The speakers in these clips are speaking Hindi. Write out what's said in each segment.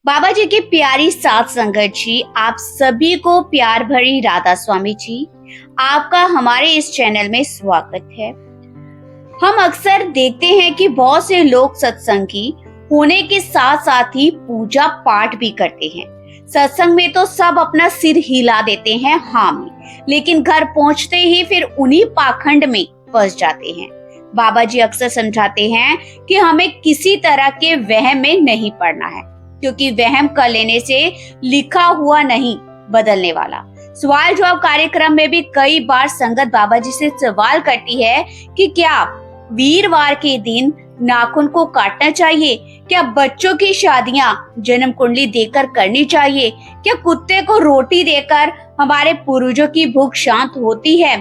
बाबा जी की प्यारी सात संगत जी, आप सभी को प्यार भरी राधा स्वामी जी, आपका हमारे इस चैनल में स्वागत है। हम अक्सर देखते हैं कि बहुत से लोग सत्संगी होने के साथ साथ ही पूजा पाठ भी करते हैं। सत्संग में तो सब अपना सिर हिला देते हैं हाँ में, लेकिन घर पहुंचते ही फिर उन्हीं पाखंड में फंस जाते हैं। बाबा जी अक्सर समझाते हैं कि हमें किसी तरह के वहम में नहीं पड़ना है, क्योंकि वहम कर लेने से लिखा हुआ नहीं बदलने वाला। सवाल जवाब कार्यक्रम में भी कई बार संगत बाबा जी से सवाल करती है कि क्या वीरवार के दिन नाखून को काटना चाहिए, क्या बच्चों की शादियां जन्म कुंडली देकर करनी चाहिए, क्या कुत्ते को रोटी देकर हमारे पूर्वजों की भूख शांत होती है।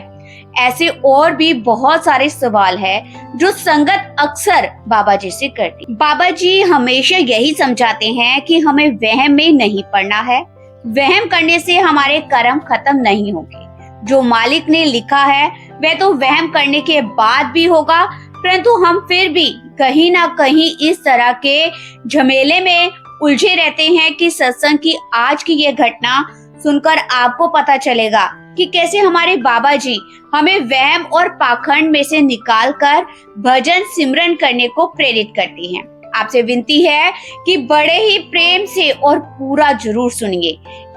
ऐसे और भी बहुत सारे सवाल है जो संगत अक्सर बाबा जी से करती। बाबा जी हमेशा यही समझाते हैं कि हमें वहम में नहीं पड़ना है। वहम करने से हमारे कर्म खत्म नहीं होंगे। जो मालिक ने लिखा है वह तो वहम करने के बाद भी होगा, परंतु हम फिर भी कहीं ना कहीं इस तरह के झमेले में उलझे रहते हैं कि सत्संग की आज की ये घटना सुनकर आपको पता चलेगा कि कैसे हमारे बाबा जी हमें वहम और पाखंड में से निकालकर भजन सिमरन करने को प्रेरित करती हैं। आपसे विनती है कि बड़े ही प्रेम से और पूरा जरूर सुनिए।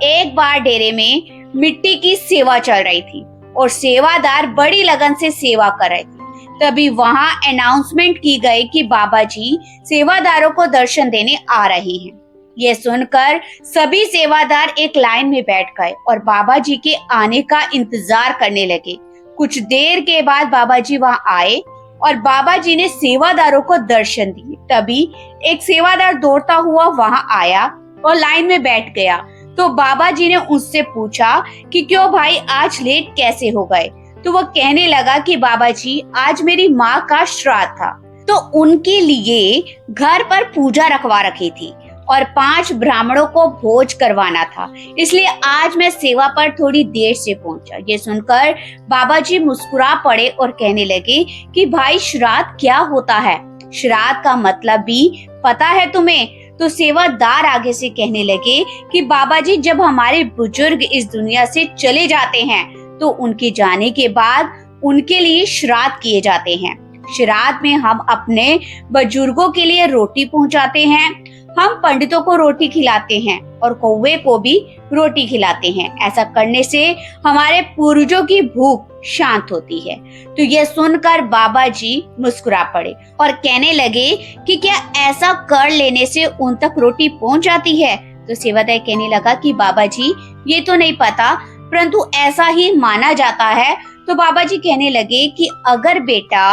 एक बार डेरे में मिट्टी की सेवा चल रही थी और सेवादार बड़ी लगन से सेवा कर रहे थे। तभी वहां अनाउंसमेंट की गई कि बाबा जी सेवादारों को दर्शन देने आ रही हैं। ये सुनकर सभी सेवादार एक लाइन में बैठ गए और बाबा जी के आने का इंतजार करने लगे। कुछ देर के बाद बाबा जी वहां आए और बाबा जी ने सेवादारों को दर्शन दिए। तभी एक सेवादार दौड़ता हुआ वहां आया और लाइन में बैठ गया। तो बाबा जी ने उससे पूछा कि क्यों भाई आज लेट कैसे हो गए। तो वो कहने लगा कि बाबा जी आज मेरी माँ का श्राद्ध था, तो उनके लिए घर पर पूजा रखवा रखी थी और 5 ब्राह्मणों को भोज करवाना था, इसलिए आज मैं सेवा पर थोड़ी देर से पहुंचा। ये सुनकर बाबा जी मुस्कुरा पड़े और कहने लगे कि भाई श्राद्ध क्या होता है, श्राद्ध का मतलब भी पता है तुम्हें। तो सेवादार आगे से कहने लगे कि बाबा जी जब हमारे बुजुर्ग इस दुनिया से चले जाते हैं तो उनके जाने के बाद उनके लिए श्राद्ध किए जाते हैं। श्राद्ध में हम अपने बुजुर्गों के लिए रोटी पहुंचाते हैं, हम पंडितों को रोटी खिलाते हैं और कौवे को भी रोटी खिलाते हैं। ऐसा करने से हमारे पूर्वजों की भूख शांत होती है। तो यह सुनकर बाबा जी मुस्कुरा पड़े और कहने लगे कि क्या ऐसा कर लेने से उन तक रोटी पहुंच जाती है। तो सेवादार कहने लगा कि बाबा जी ये तो नहीं पता, परंतु ऐसा ही माना जाता है। तो बाबा जी कहने लगे कि अगर बेटा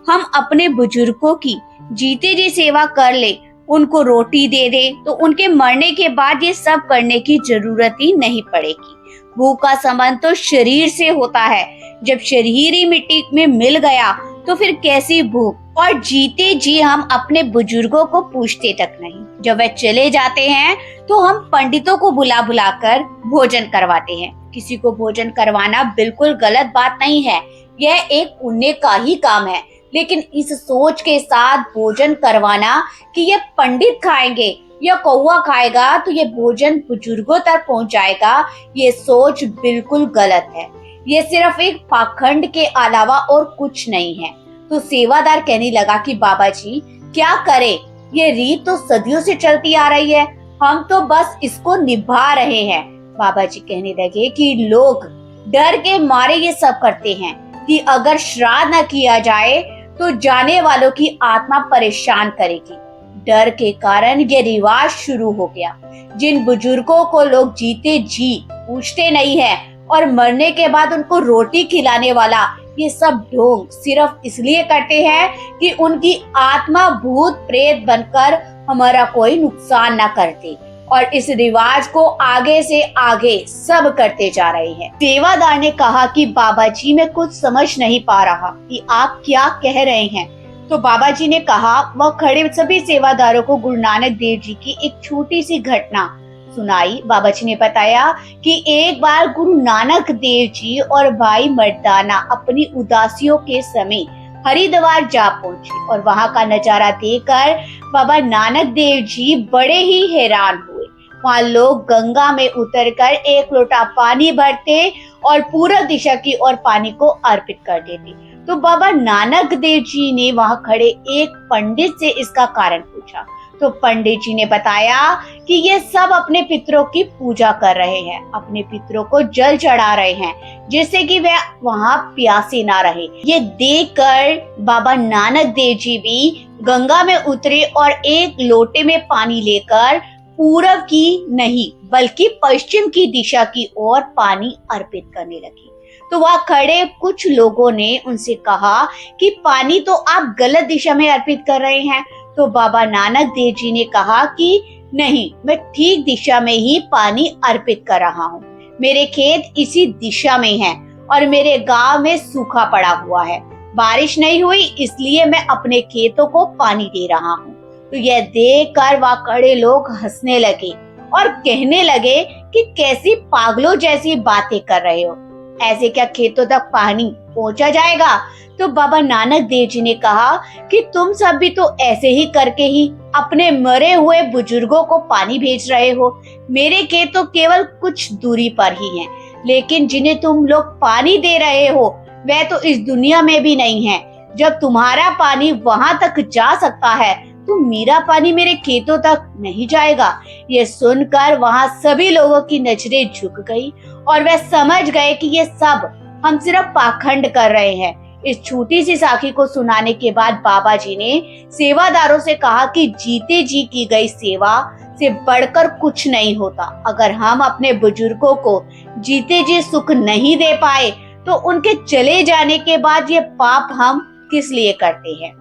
हम अपने बुजुर्गों की जीते जी सेवा कर ले, उनको रोटी दे दे, तो उनके मरने के बाद ये सब करने की जरूरत ही नहीं पड़ेगी। भूख का संबंध तो शरीर से होता है, जब शरीर ही मिट्टी में मिल गया तो फिर कैसी भूख। और जीते जी हम अपने बुजुर्गों को पूछते तक नहीं, जब वे चले जाते हैं तो हम पंडितों को बुला बुलाकर भोजन करवाते हैं। किसी को भोजन करवाना बिल्कुल गलत बात नहीं है, यह एक पुण्य का ही काम है, लेकिन इस सोच के साथ भोजन करवाना कि ये पंडित खाएंगे या कौवा खाएगा तो ये भोजन बुजुर्गों तक पहुंचाएगा, ये सोच बिल्कुल गलत है। ये सिर्फ एक पाखंड के अलावा और कुछ नहीं है। तो सेवादार कहने लगा कि बाबा जी क्या करे, ये रीत तो सदियों से चलती आ रही है, हम तो बस इसको निभा रहे हैं। बाबा जी कहने लगे कि लोग डर के मारे ये सब करते हैं कि अगर श्राद्ध न किया जाए तो जाने वालों की आत्मा परेशान करेगी। डर के कारण ये रिवाज शुरू हो गया। जिन बुजुर्गों को लोग जीते जी पूछते नहीं है और मरने के बाद उनको रोटी खिलाने वाला ये सब ढोंग सिर्फ इसलिए करते हैं कि उनकी आत्मा भूत प्रेत बनकर हमारा कोई नुकसान ना करती, और इस रिवाज को आगे से आगे सब करते जा रहे हैं। सेवादार ने कहा कि बाबा जी मैं कुछ समझ नहीं पा रहा कि आप क्या कह रहे हैं। तो बाबा जी ने कहा, वह खड़े सभी सेवादारों को गुरु नानक देव जी की एक छोटी सी घटना सुनाई। बाबा जी ने बताया कि एक बार गुरु नानक देव जी और भाई मर्दाना अपनी उदासियों के समय हरिद्वार जा पहुंचे और वहां का नजारा देखकर बाबा नानक देव जी बड़े ही हैरान हुए। वहाँ लोग गंगा में उतरकर एक लोटा पानी भरते और पूर्व दिशा की ओर पानी को अर्पित कर देते। तो बाबा नानक देव जी ने वहाँ खड़े एक पंडित से इसका कारण पूछा। तो पंडित जी ने बताया कि ये सब अपने पितरों की पूजा कर रहे हैं, अपने पितरों को जल चढ़ा रहे हैं, जिससे कि वे वहाँ प्यासे ना रहे। ये देखकर बाबा नानक देव जी भी गंगा में उतरे और एक लोटे में पानी लेकर पूरब की नहीं बल्कि पश्चिम की दिशा की ओर पानी अर्पित करने लगे। तो वहाँ खड़े कुछ लोगों ने उनसे कहा कि पानी तो आप गलत दिशा में अर्पित कर रहे हैं। तो बाबा नानक देव जी ने कहा कि नहीं, मैं ठीक दिशा में ही पानी अर्पित कर रहा हूँ। मेरे खेत इसी दिशा में हैं और मेरे गांव में सूखा पड़ा हुआ है, बारिश नहीं हुई इसलिए मैं अपने खेतों को पानी दे रहा हूँ। तो यह देखकर वहाँ खड़े लोग हंसने लगे और कहने लगे कि कैसी पागलों जैसी बातें कर रहे हो, ऐसे क्या खेतों तक पानी पहुंचा जाएगा। तो बाबा नानक देव जी ने कहा कि तुम सब भी तो ऐसे ही करके ही अपने मरे हुए बुजुर्गों को पानी भेज रहे हो। मेरे खेत तो केवल कुछ दूरी पर ही हैं, लेकिन जिन्हें तुम लोग पानी दे रहे हो वह तो इस दुनिया में भी नहीं है। जब तुम्हारा पानी वहां तक जा सकता है तो मेरा पानी मेरे खेतों तक नहीं जाएगा। ये सुनकर वहां सभी लोगों की नजरें झुक गई और वे समझ गए कि ये सब हम सिर्फ पाखंड कर रहे हैं। इस छोटी सी साखी को सुनाने के बाद बाबा जी ने सेवादारों से कहा कि जीते जी की गई सेवा से बढ़कर कुछ नहीं होता। अगर हम अपने बुजुर्गों को जीते जी सुख नहीं दे पाए तो उनके चले जाने के बाद ये पाप हम किस लिए करते हैं।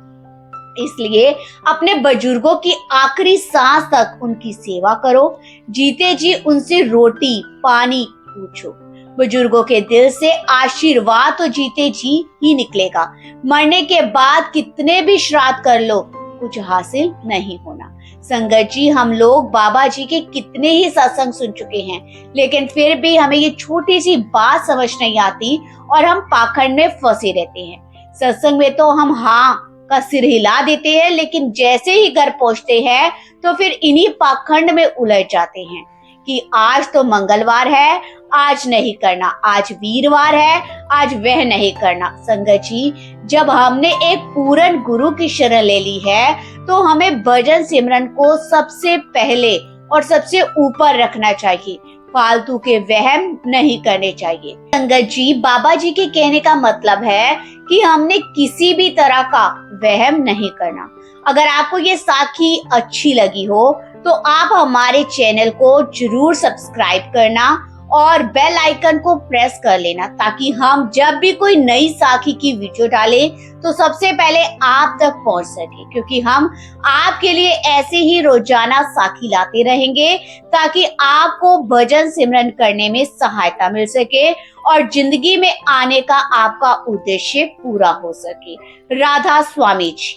इसलिए अपने बुजुर्गों की आखिरी सांस तक उनकी सेवा करो, जीते जी उनसे रोटी पानी पूछो। बुजुर्गों के दिल से आशीर्वाद तो जीते जी ही निकलेगा, मरने के बाद कितने भी श्राद्ध कर लो कुछ हासिल नहीं होना। संगत जी, हम लोग बाबा जी के कितने ही सत्संग सुन चुके हैं, लेकिन फिर भी हमें ये छोटी सी बात समझ नहीं आती और हम पाखंड में फंसे रहते हैं। सत्संग में तो हम हाँ का सिर हिला देते हैं, लेकिन जैसे ही घर पहुंचते हैं तो फिर इन्हीं पाखंड में उलझ जाते हैं कि आज तो मंगलवार है, आज नहीं करना, आज वीरवार है, आज वह नहीं करना। संगत जी, जब हमने एक पूर्ण गुरु की शरण ले ली है तो हमें भजन सिमरन को सबसे पहले और सबसे ऊपर रखना चाहिए, फालतू के वहम नहीं करने चाहिए। संगत जी, बाबा जी के कहने का मतलब है कि हमने किसी भी तरह का वहम नहीं करना। अगर आपको ये साखी अच्छी लगी हो तो आप हमारे चैनल को जरूर सब्सक्राइब करना और बेल आइकन को प्रेस कर लेना, ताकि हम जब भी कोई नई साखी की वीडियो डालें तो सबसे पहले आप तक पहुंच सके, क्योंकि हम आपके लिए ऐसे ही रोजाना साखी लाते रहेंगे ताकि आपको भजन सिमरन करने में सहायता मिल सके और जिंदगी में आने का आपका उद्देश्य पूरा हो सके। राधा स्वामी जी।